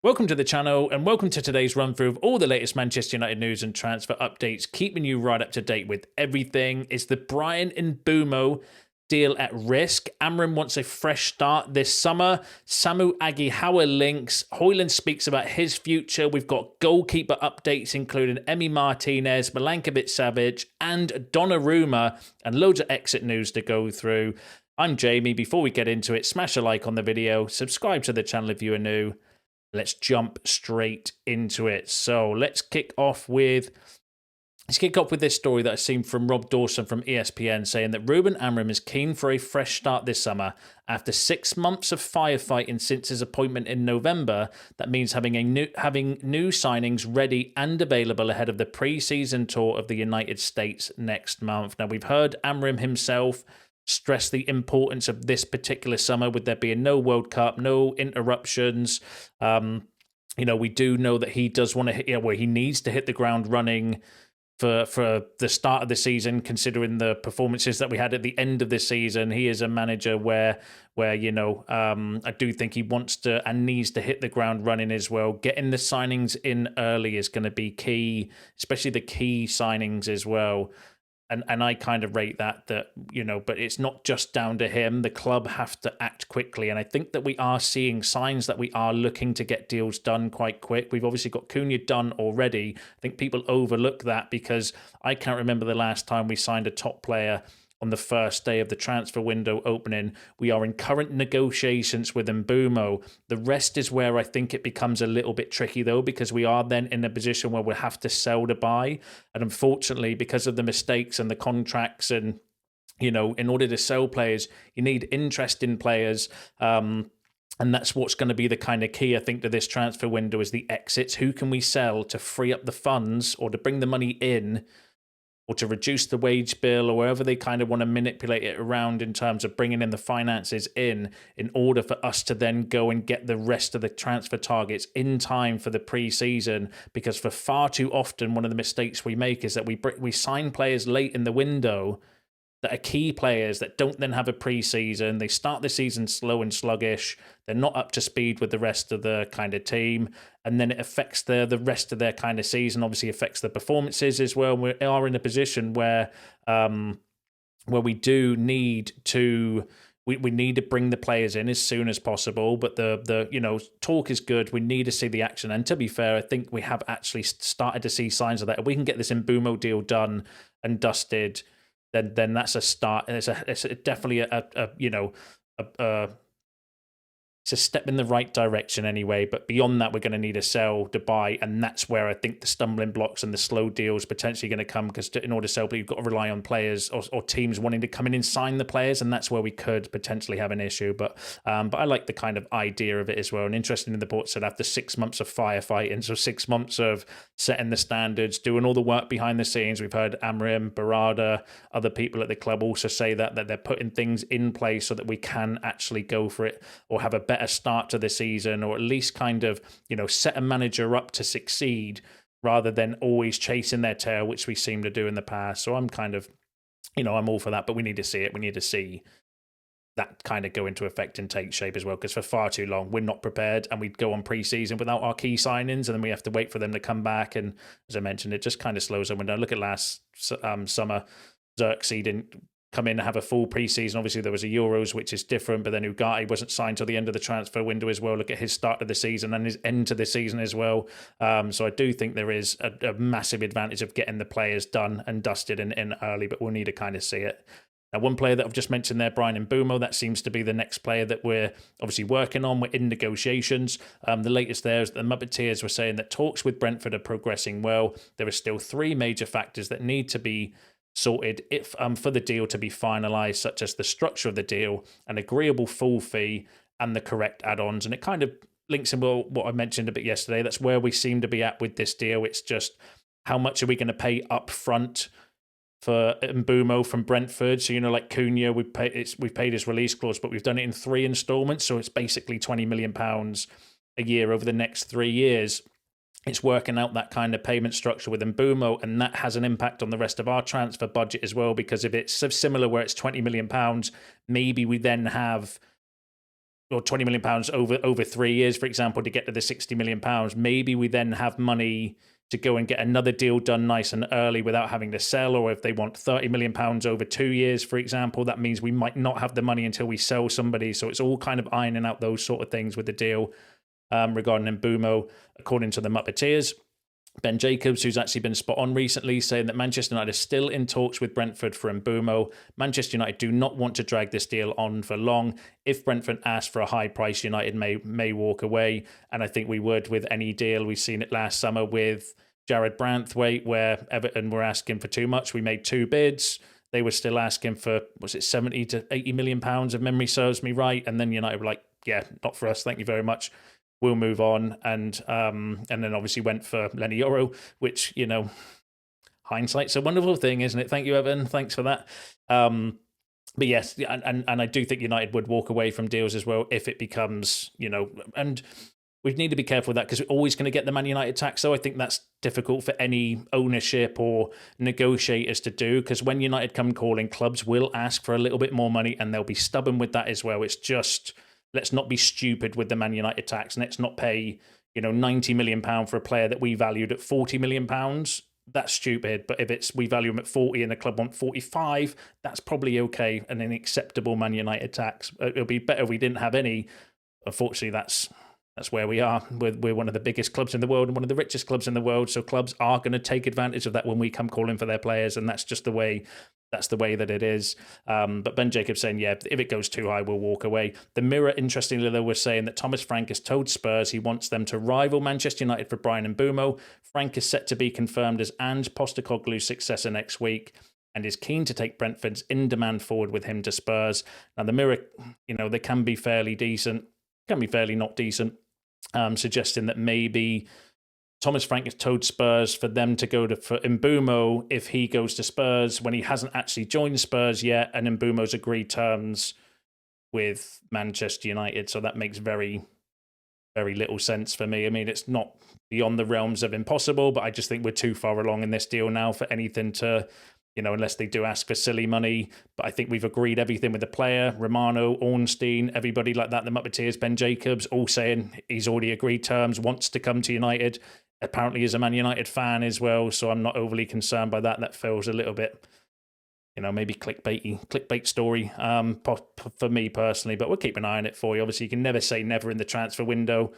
Welcome to the channel and welcome to today's run through of all the latest Manchester United news and transfer updates, keeping you right up to date with everything. Is the Bryan Mbeumo deal at risk? Amorim wants a fresh start this summer. Samu Agihawa links. Højlund speaks about his future. We've got goalkeeper updates including Emi Martinez, Milankovic-Savic and Donnarumma, and loads of exit news to go through. I'm Jamie. Before we get into it, smash a like on the video, subscribe to the channel if you are new. Let's jump straight into it. So let's kick off with this story that I've seen from Rob Dawson from ESPN saying that Ruben Amorim is keen for a fresh start this summer after 6 months of firefighting since his appointment in November. That means having new signings ready and available ahead of the pre-season tour of the United States next month. Now, we've heard Amorim himself stress the importance of this particular summer with there being no World Cup, no interruptions. We do know that he does want to hit, he needs to hit the ground running for the start of the season, considering the performances that we had at the end of the season. He is a manager where I do think he wants to and needs to hit the ground running as well. Getting the signings in early is going to be key, especially the key signings as well. And I kind of rate that, but it's not just down to him. The club have to act quickly. And I think that we are seeing signs that we are looking to get deals done quite quick. We've obviously got Cunha done already. I think people overlook that because I can't remember the last time we signed a top player on the first day of the transfer window opening. We are in current negotiations with Mbeumo. The rest is where I think it becomes a little bit tricky, though, because we are then in a position where we'll have to sell to buy. And unfortunately, because of the mistakes and the contracts and, in order to sell players, you need interest in players. And that's what's going to be the kind of key, I think, to this transfer window is the exits. Who can we sell to free up the funds or to bring the money in, or to reduce the wage bill, or wherever they kind of want to manipulate it around in terms of bringing in the finances in order for us to then go and get the rest of the transfer targets in time for the pre-season. Because for far too often, one of the mistakes we make is that we sign players late in the window that are key players that don't then have a pre-season. They start the season slow and sluggish. They're not up to speed with the rest of the kind of team. And then it affects the rest of their kind of season, obviously affects the performances as well. We are in a position where we do need to... We need to bring the players in as soon as possible, but the talk is good. We need to see the action. And to be fair, I think we have actually started to see signs of that. If we can get this Mbeumo deal done and dusted, then that's a start, and it's definitely it's a step in the right direction anyway. But beyond that, we're going to need a sell to buy, and that's where I think the stumbling blocks and the slow deals potentially going to come, because in order to sell, you've got to rely on players or teams wanting to come in and sign the players, and that's where we could potentially have an issue. But I like the kind of idea of it as well. And interesting in the report said after 6 months of firefighting, so 6 months of setting the standards, doing all the work behind the scenes, we've heard Amorim, Barada, other people at the club also say that they're putting things in place so that we can actually go for it or have a better start to the season, or at least kind of, set a manager up to succeed rather than always chasing their tail, which we seem to do in the past. So I'm kind of, I'm all for that, but we need to see it. We need to see that kind of go into effect and take shape as well, because for far too long, we're not prepared, and we'd go on pre-season without our key signings, and then we have to wait for them to come back. And as I mentioned, it just kind of slows them down. Look at last summer, Xerxes didn't come in and have a full preseason. Obviously, there was a Euros, which is different, but then Ugarte wasn't signed till the end of the transfer window as well. Look at his start of the season and his end to the season as well. So I do think there is a massive advantage of getting the players done and dusted in early, but we'll need to kind of see it. Now, one player that I've just mentioned there, Bryan Mbeumo, that seems to be the next player that we're obviously working on. We're in negotiations. The latest there is that the Muppeteers were saying that talks with Brentford are progressing well. There are still 3 major factors that need to be sorted for the deal to be finalised, such as the structure of the deal, an agreeable full fee, and the correct add-ons. And it kind of links in what I mentioned a bit yesterday. That's where we seem to be at with this deal. It's just how much are we going to pay up front for Mbeumo from Brentford? So, like Cunha, we've paid his release clause, but we've done it in 3 instalments. So it's basically £20 million a year over the next 3 years. It's working out that kind of payment structure with Mbeumo, and that has an impact on the rest of our transfer budget as well, because if it's similar where it's £20 million, maybe we then have or £20 million over 3 years, for example, to get to the £60 million. Maybe we then have money to go and get another deal done nice and early without having to sell. Or if they want £30 million over 2 years, for example, that means we might not have the money until we sell somebody. So it's all kind of ironing out those sort of things with the deal regarding Mbeumo, according to the Muppeteers. Ben Jacobs, who's actually been spot on recently, saying that Manchester United is still in talks with Brentford for Mbeumo. Manchester United do not want to drag this deal on for long. If Brentford ask for a high price, United may walk away. And I think we would with any deal. We've seen it last summer with Jared Branthwaite, where Everton were asking for too much. We made 2 bids. They were still asking for, was it 70 to 80 million pounds, if memory serves me right? And then United were like, yeah, not for us. Thank you very much. We'll move on, and then obviously went for Lenny Yoro, which, you know, hindsight's a wonderful thing, isn't it? Thank you, Evan. Thanks for that. But yes, and I do think United would walk away from deals as well if it becomes, you know, and we need to be careful with that because we're always going to get the Man United tax. So I think that's difficult for any ownership or negotiators to do, because when United come calling, clubs will ask for a little bit more money and they'll be stubborn with that as well. It's just, let's not be stupid with the Man United tax. Let's not pay, you know, £90 million for a player that we valued at £40 million. That's stupid. But if we value him at 40 and the club want 45, that's probably okay and an acceptable Man United tax. It'll be better if we didn't have any. Unfortunately, that's where we are. We're one of the biggest clubs in the world and one of the richest clubs in the world. So clubs are going to take advantage of that when we come calling for their players, and that's just the way. That's the way that it is. But Ben Jacobs saying, yeah, if it goes too high, we'll walk away. The Mirror, interestingly, though, was saying that Thomas Frank has told Spurs he wants them to rival Manchester United for Bryan Mbeumo. Frank is set to be confirmed as Ange Postecoglou's successor next week and is keen to take Brentford's in-demand forward with him to Spurs. Now, the Mirror, you know, they can be fairly decent, can be fairly not decent, suggesting that maybe Thomas Frank has told Spurs for them to go for Mbeumo if he goes to Spurs when he hasn't actually joined Spurs yet, and Mbeumo's agreed terms with Manchester United. So that makes very, very little sense for me. I mean, it's not beyond the realms of impossible, but I just think we're too far along in this deal now for anything to, you know, unless they do ask for silly money. But I think we've agreed everything with the player, Romano, Ornstein, everybody like that, the Muppeteers, Ben Jacobs, all saying he's already agreed terms, wants to come to United. Apparently is a Man United fan as well, so I'm not overly concerned by that. That feels a little bit, you know, maybe clickbait story for me personally, but we'll keep an eye on it for you. Obviously, you can never say never in the transfer window.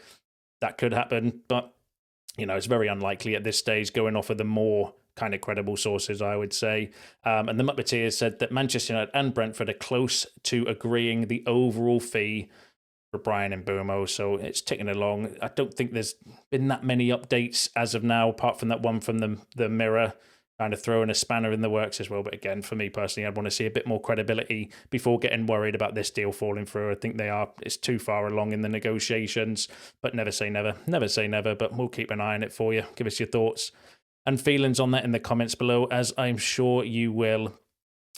That could happen, but, you know, it's very unlikely at this stage, going off of the more kind of credible sources, I would say. And the Muppeteers said that Manchester United and Brentford are close to agreeing the overall fee for Bryan Mbeumo, so it's ticking along. I don't think there's been that many updates as of now, apart from that one from the Mirror, kind of throwing a spanner in the works as well. But again, for me personally, I'd want to see a bit more credibility before getting worried about this deal falling through. I think it's too far along in the negotiations, but never say never. Never say never, but we'll keep an eye on it for you. Give us your thoughts and feelings on that in the comments below, as I'm sure you will.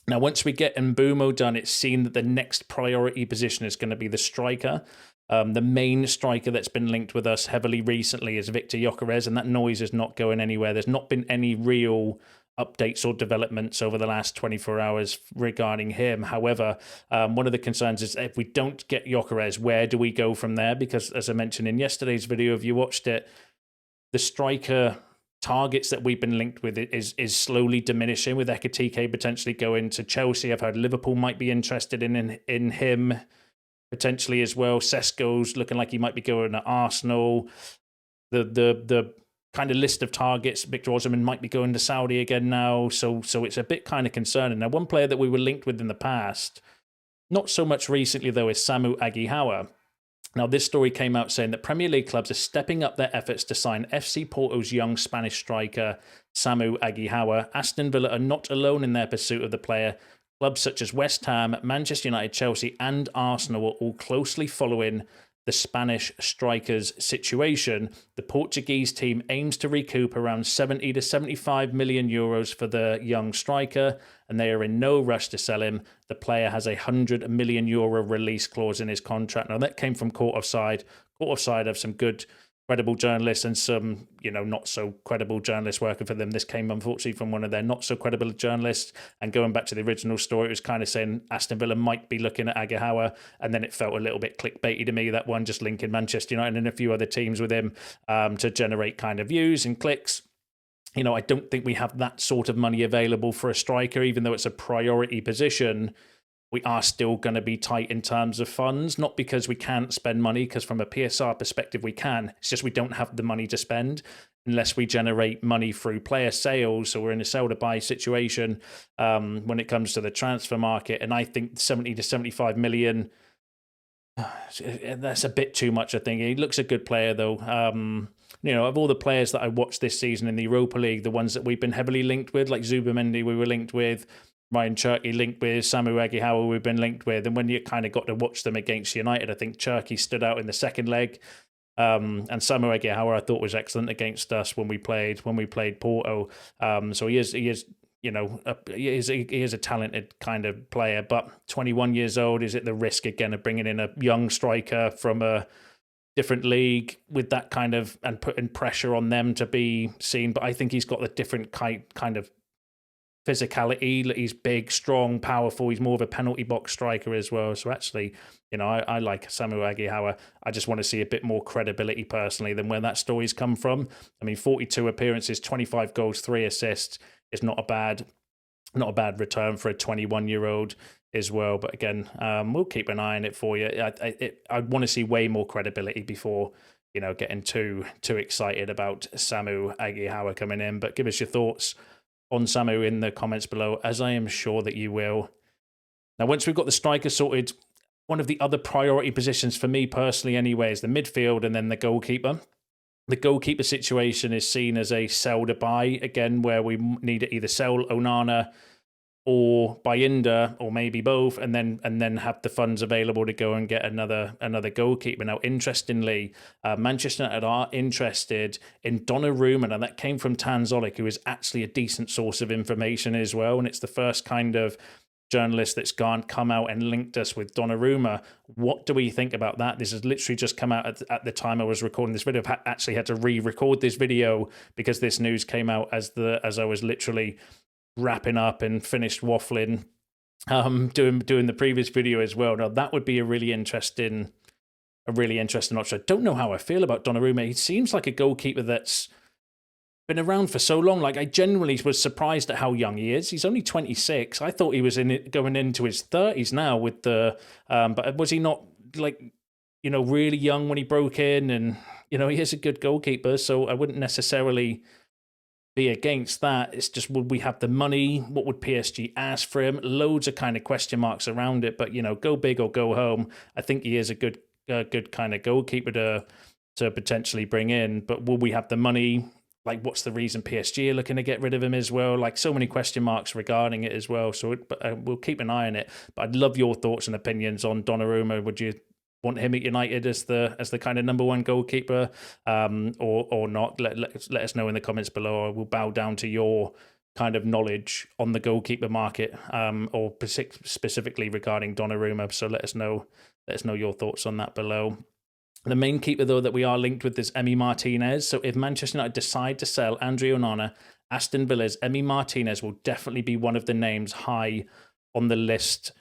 Now, once we get Mbeumo done, it's seen that the next priority position is going to be the striker. The main striker that's been linked with us heavily recently is Victor Gyökeres, and that noise is not going anywhere. There's not been any real updates or developments over the last 24 hours regarding him. However, one of the concerns is if we don't get Gyökeres, where do we go from there? Because as I mentioned in yesterday's video, if you watched it, the striker targets that we've been linked with is slowly diminishing, with Ekitike potentially going to Chelsea. I've heard Liverpool might be interested in him potentially as well. Sesko's looking like he might be going to Arsenal. The kind of list of targets, Victor Osimhen might be going to Saudi again now. So it's a bit kind of concerning. Now, one player that we were linked with in the past, not so much recently though, is Samu Agihawa. Now, this story came out saying that Premier League clubs are stepping up their efforts to sign FC Porto's young Spanish striker, Samu Agihawa. Aston Villa are not alone in their pursuit of the player. Clubs such as West Ham, Manchester United, Chelsea and Arsenal are all closely following the Spanish striker's situation. The Portuguese team aims to recoup around 70 to 75 million euros for the young striker, and they are in no rush to sell him. The player has a €100 million release clause in his contract. Now, that came from Court Offside. Court Offside have some good credible journalists and some, not so credible journalists working for them. This came, unfortunately, from one of their not so credible journalists. And going back to the original story, it was kind of saying Aston Villa might be looking at Aguilar, and then it felt a little bit clickbaity to me, that one, just linking Manchester United and a few other teams with him to generate kind of views and clicks. I don't think we have that sort of money available for a striker, even though it's a priority position. We are still going to be tight in terms of funds, not because we can't spend money, because from a PSR perspective, we can. It's just we don't have the money to spend unless we generate money through player sales. So we're in a sell to buy situation when it comes to the transfer market. And I think 70 to 75 million, that's a bit too much, I think. He looks a good player, though. Of all the players that I watched this season in the Europa League, the ones that we've been heavily linked with, like Zubimendi, we were linked with, Ryan Cherky linked with, Samu Aguilar we've been linked with, and when you kind of got to watch them against United, I think Cherky stood out in the second leg, and Samu Aguilar I thought was excellent against us when we played Porto. So he is a talented kind of player, but 21 years old. Is it the risk again of bringing in a young striker from a different league with that kind of, and putting pressure on them to be seen? But I think he's got a different kind of physicality. He's big, strong, powerful. He's more of a penalty box striker as well. So actually, I like Samu Aguilar. I just want to see a bit more credibility personally than where that story's come from. I mean, 42 appearances, 25 goals, 3 assists is not a bad return for a 21-year-old as well. But again, we'll keep an eye on it for you. I want to see way more credibility before getting too excited about Samu Aguilar coming in. But give us your thoughts on Samu in the comments below, as I am sure that you will. Now, once we've got the striker sorted, one of the other priority positions for me personally anyway is the midfield and then the goalkeeper. The goalkeeper situation is seen as a sell to buy, again, where we need to either sell Onana or buy Inda, or maybe both, and then have the funds available to go and get another goalkeeper. Now, interestingly, Manchester United are interested in Donnarumma, and that came from Tanzolik, who is actually a decent source of information as well, and it's the first kind of journalist that's come out and linked us with Donnarumma. What do we think about that? This has literally just come out at the time I was recording this video. I've actually had to re-record this video because this news came out as I was literally wrapping up and finished waffling, doing the previous video as well. Now that would be a really interesting option. I don't know how I feel about Donnarumma. He seems like a goalkeeper that's been around for so long. Like, I genuinely was surprised at how young he is. He's only 26. I thought he was going into his 30s now with the but was he not really young when he broke in? And he is a good goalkeeper, so I wouldn't necessarily be against that. It's just, would we have the money? What would PSG ask for him? Loads of kind of question marks around it, but go big or go home. I think he is a good kind of goalkeeper to potentially bring in, but will we have the money? Like, what's the reason PSG are looking to get rid of him as well? Like, so many question marks regarding it as well. So we'll keep an eye on it. But I'd love your thoughts and opinions on Donnarumma. Would you want him at United as the kind of number one goalkeeper, or not? Let us know in the comments below. We'll bow down to your kind of knowledge on the goalkeeper market, or specifically regarding Donnarumma. So let us know your thoughts on that below. The main keeper, though, that we are linked with is Emi Martinez. So if Manchester United decide to sell Andre Onana, Aston Villa's Emi Martinez will definitely be one of the names high on the list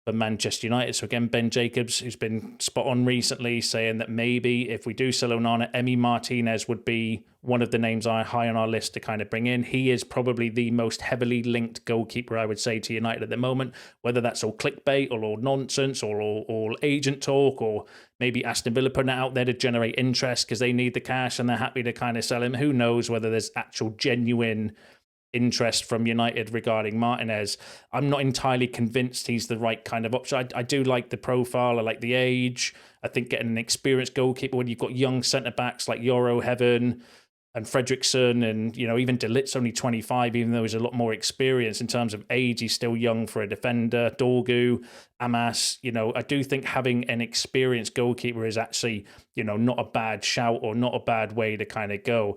for Manchester United. So again, Ben Jacobs, who's been spot on recently, saying that maybe if we do sell Onana, Emi Martinez would be one of the names high on our list to kind of bring in. He is probably the most heavily linked goalkeeper, I would say, to United at the moment, whether that's all clickbait or all nonsense or all agent talk, or maybe Aston Villa putting it out there to generate interest because they need the cash and they're happy to kind of sell him. Who knows whether there's actual genuine interest from United regarding Martinez. I'm not entirely convinced he's the right kind of option. I do like the profile. I like the age. I think getting an experienced goalkeeper when you've got young centre-backs like Yoro Heaven and Fredrickson, and even De Ligt's only 25, even though he's a lot more experienced in terms of age. He's still young for a defender. Dorgu, Amas, I do think having an experienced goalkeeper is actually, not a bad shout or not a bad way to kind of go.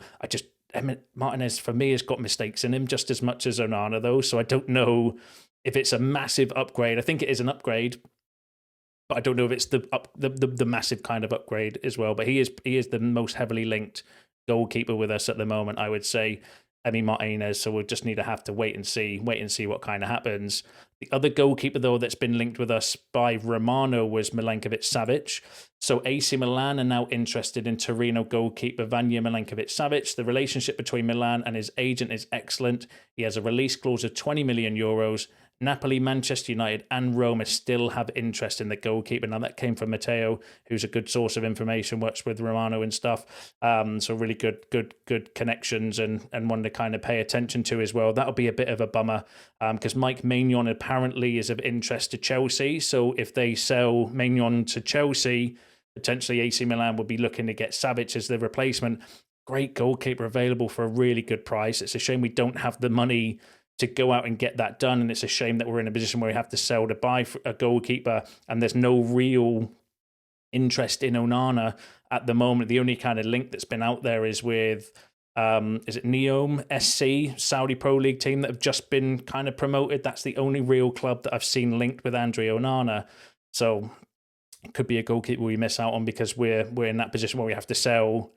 Martinez, for me, has got mistakes in him just as much as Onana, though, so I don't know if it's a massive upgrade. I think it is an upgrade, but I don't know if it's the massive kind of upgrade as well. But he is the most heavily linked goalkeeper with us at the moment, I would say. Emi Martinez, so we'll just need to have to wait and see what kind of happens. The other goalkeeper, though, that's been linked with us by Romano was Milenkovic-Savic. So AC Milan are now interested in Torino goalkeeper Vanja Milenkovic-Savic. The relationship between Milan and his agent is excellent. He has a release clause of 20 million euros. Napoli, Manchester United, and Roma still have interest in the goalkeeper. Now, that came from Matteo, who's a good source of information, works with Romano and stuff. So really good connections and one to kind of pay attention to as well. That'll be a bit of a bummer because Mike Maignan apparently is of interest to Chelsea. So if they sell Maignan to Chelsea, potentially AC Milan would be looking to get Savic as the replacement. Great goalkeeper available for a really good price. It's a shame we don't have the money to go out and get that done. And it's a shame that we're in a position where we have to sell to buy a goalkeeper and there's no real interest in Onana at the moment. The only kind of link that's been out there is with, is it Neom SC, Saudi Pro League team that have just been kind of promoted. That's the only real club that I've seen linked with Andre Onana. So it could be a goalkeeper we miss out on because we're in that position where we have to sell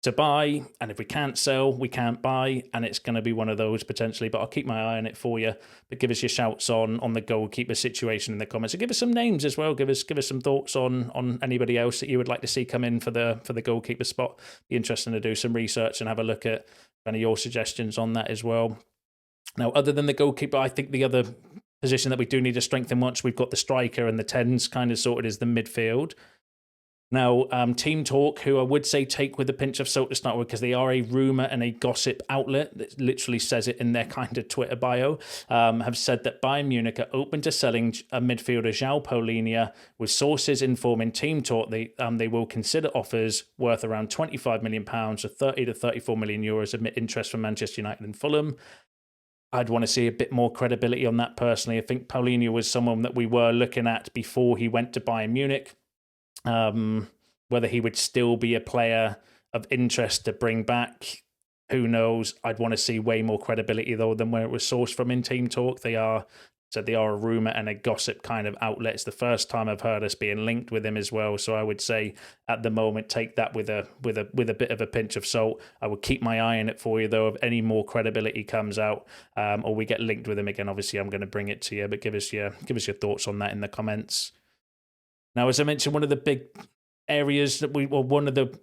to buy, and if we can't sell, we can't buy, and it's going to be one of those potentially, but I'll keep my eye on it for you. But give us your shouts on the goalkeeper situation in the comments, and give us some names as well. Give us some thoughts on anybody else that you would like to see come in for the goalkeeper spot. Be interesting to do some research and have a look at any of your suggestions on that as well. Now, other than the goalkeeper, I think the other position that we do need to strengthen once we've got the striker and the 10s kind of sorted is the midfield. Now, Team Talk, who I would say take with a pinch of salt to start with, because they are a rumour and a gossip outlet that literally says it in their kind of Twitter bio, have said that Bayern Munich are open to selling a midfielder João Paulinho, with sources informing Team Talk they will consider offers worth around £25 million or 30 to 34 million euros amid interest from Manchester United and Fulham. I'd want to see a bit more credibility on that personally. I think Paulinho was someone that we were looking at before he went to Bayern Munich. Whether he would still be a player of interest to bring back, who knows? I'd want to see way more credibility though than where it was sourced from in Team Talk. They are a rumor and a gossip kind of outlet. It's the first time I've heard us being linked with him as well. So I would say at the moment, take that with a bit of a pinch of salt. I would keep my eye on it for you though. If any more credibility comes out, or we get linked with him again, obviously I'm going to bring it to you. But give us your thoughts on that in the comments. Now, as I mentioned, one of the big areas that one of the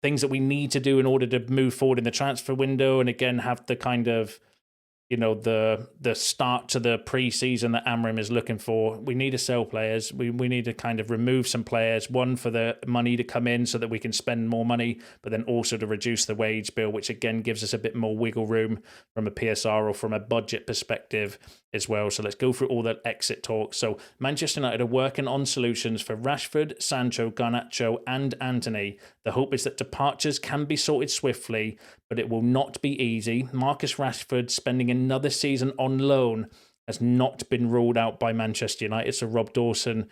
things that we need to do in order to move forward in the transfer window, and again, have the kind of, the start to the pre-season that Amorim is looking for, we need to sell players. We need to kind of remove some players, one for the money to come in so that we can spend more money, but then also to reduce the wage bill, which again gives us a bit more wiggle room from a PSR or from a budget perspective as well. So let's go through all that exit talk. So Manchester United are working on solutions for Rashford, Sancho, Garnacho and Antony. The hope is that departures can be sorted swiftly, but it will not be easy. Marcus Rashford spending another season on loan has not been ruled out by Manchester United. So Rob Dawson,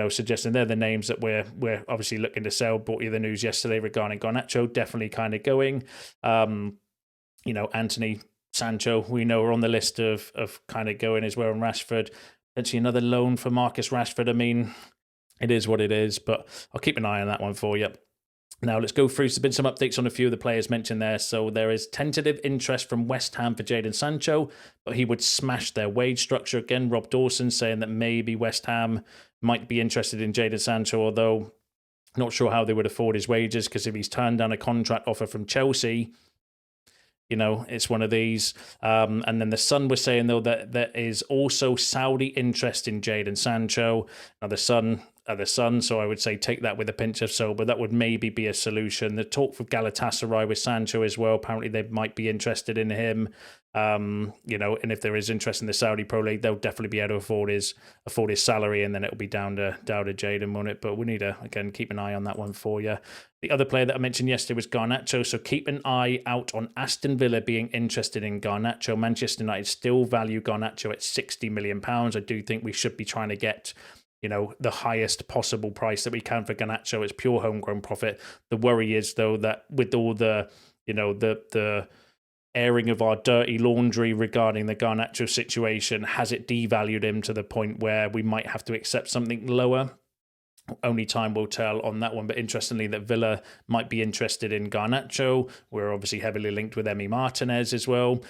suggesting they're the names that we're obviously looking to sell. Brought you the news yesterday regarding Garnacho, definitely kind of going. Antony, Sancho, we know are on the list of kind of going as well. And Rashford, potentially another loan for Marcus Rashford. I mean, it is what it is, but I'll keep an eye on that one for you. Now, let's go through. There's been some updates on a few of the players mentioned there. So there is tentative interest from West Ham for Jadon Sancho, but he would smash their wage structure. Again, Rob Dawson saying that maybe West Ham might be interested in Jadon Sancho, although not sure how they would afford his wages, because if he's turned down a contract offer from Chelsea, it's one of these. And then the Sun was saying, though, that there is also Saudi interest in Jadon Sancho. Now, the Sun are the Sun, so I would say take that with a pinch of salt, but that would maybe be a solution. The talk with Galatasaray with Sancho as well, apparently they might be interested in him. And if there is interest in the Saudi Pro League, they'll definitely be able to afford his salary, and then it'll be down to Jadon, won't it? But we need to, again, keep an eye on that one for you. The other player that I mentioned yesterday was Garnacho, so keep an eye out on Aston Villa being interested in Garnacho. Manchester United still value Garnacho at £60 million. I do think we should be trying to get the highest possible price that we can for Garnacho. It's pure homegrown profit. The worry is, though, that with all the airing of our dirty laundry regarding the Garnacho situation, has it devalued him to the point where we might have to accept something lower? Only time will tell on that one. But interestingly, that Villa might be interested in Garnacho. We're obviously heavily linked with Emi Martinez as well.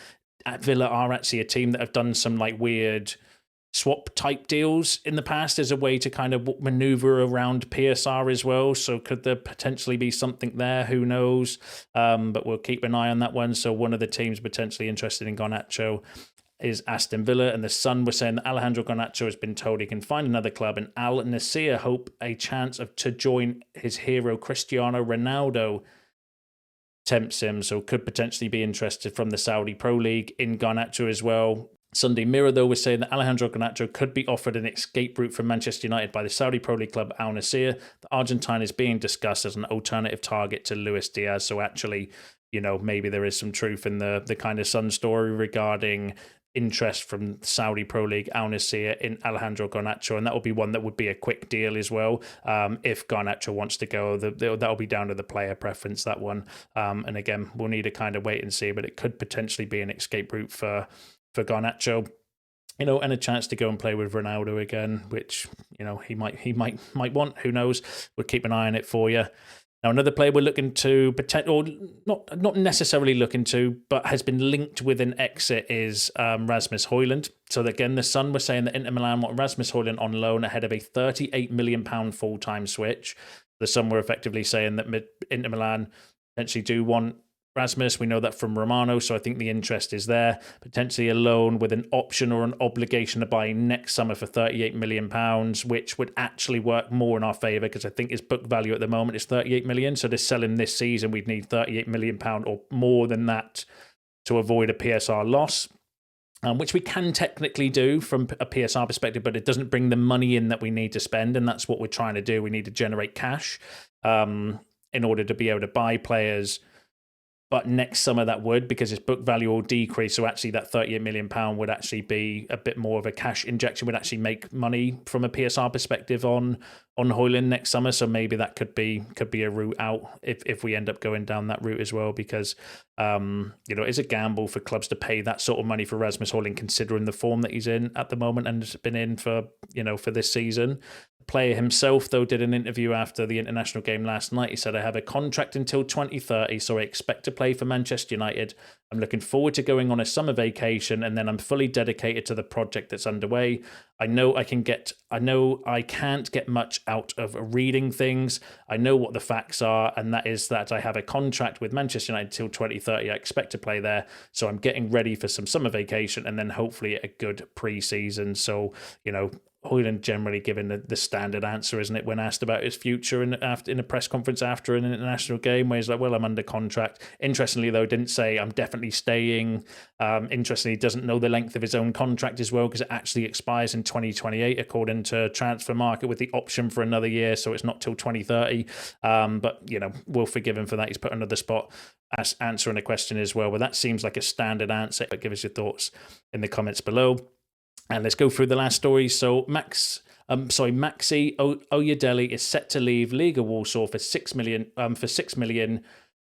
At Villa are actually a team that have done some like weird swap type deals in the past as a way to kind of maneuver around PSR as well. So could there potentially be something there? Who knows? But we'll keep an eye on that one. So one of the teams potentially interested in Garnacho is Aston Villa, and the Sun were saying that Alejandro Garnacho has been told he can find another club, and Al Nassr hope a chance to join his hero Cristiano Ronaldo tempts him, so could potentially be interested from the Saudi Pro League in Garnacho as well. Sunday Mirror, though, was saying that Alejandro Garnacho could be offered an escape route from Manchester United by the Saudi Pro League club Al Nassr. The Argentine is being discussed as an alternative target to Luis Diaz, so actually, maybe there is some truth in the kind of Sun story regarding interest from Saudi Pro League Al Nassr in Alejandro Garnacho, and that will be one that would be a quick deal as well. If Garnacho wants to go, that'll be down to the player preference, that one. And again, we'll need to kind of wait and see, but it could potentially be an escape route for Garnacho, and a chance to go and play with Ronaldo again, which he might want. Who knows? We'll keep an eye on it for you. Now, another player we're looking to or not necessarily looking to, but has been linked with an exit is Rasmus Højlund. So again, the Sun were saying that Inter Milan want Rasmus Højlund on loan ahead of a £38 million full-time switch. The Sun were effectively saying that Inter Milan potentially do want Rasmus. We know that from Romano, so I think the interest is there. Potentially a loan with an option or an obligation to buy next summer for £38 million, which would actually work more in our favour because I think his book value at the moment is £38 million. So to sell him this season, we'd need £38 million or more than that to avoid a PSR loss. Which we can technically do from a PSR perspective, but it doesn't bring the money in that we need to spend, and that's what we're trying to do. We need to generate cash in order to be able to buy players. But next summer that would, because his book value will decrease. So actually that £38 million would actually be a bit more of a cash injection, would actually make money from a PSR perspective on Højlund next summer. So maybe that could be a route out if we end up going down that route as well, because it's a gamble for clubs to pay that sort of money for Rasmus Højlund, considering the form that he's in at the moment and has been in for this season. Player himself, though, did an interview after the international game last night. He said, I have a contract until 2030, so I expect to play for Manchester United. I'm looking forward to going on a summer vacation, and then I'm fully dedicated to the project that's underway. I know I can't get much out of reading things. I know what the facts are, and that is that I have a contract with Manchester United until 2030. I expect to play there, so I'm getting ready for some summer vacation and then hopefully a good pre-season. So, Højlund generally given the standard answer, isn't it, when asked about his future in a press conference after an international game, where he's like, well, I'm under contract. Interestingly, though, didn't say I'm definitely staying. Interestingly, doesn't know the length of his own contract as well, because it actually expires in 2028 according to Transfer Market, with the option for another year, so it's not till 2030. But we'll forgive him for that. He's put another spot answering a question as well, but that seems like a standard answer. But give us your thoughts in the comments below. And let's go through the last story. So Maxi Oyedele is set to leave Liga Warsaw for £6 million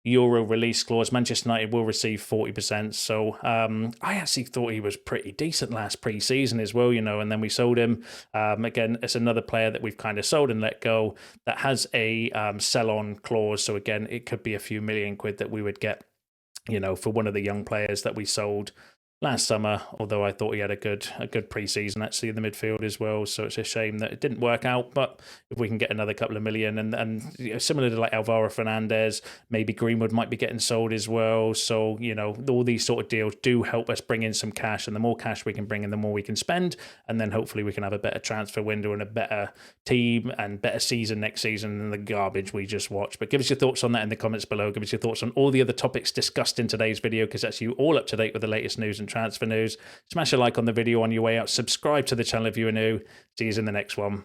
release clause. Manchester United will receive 40%. So I actually thought he was pretty decent last pre-season as well, and then we sold him. Again, it's another player that we've kind of sold and let go that has a sell-on clause. So again, it could be a few million quid that we would get, for one of the young players that we sold last summer, although I thought he had a good pre-season actually in the midfield as well. So it's a shame that it didn't work out, but if we can get another couple of million and similar to like Alvaro Fernandez, maybe Greenwood might be getting sold as well. So, all these sort of deals do help us bring in some cash, and the more cash we can bring in, the more we can spend, and then hopefully we can have a better transfer window and a better team and better season next season than the garbage we just watched. But give us your thoughts on that in the comments below. Give us your thoughts on all the other topics discussed in today's video, because that's you all up to date with the latest news and transfer news. Smash a like on the video on your way out. Subscribe to the channel if you are new. See you in the next one.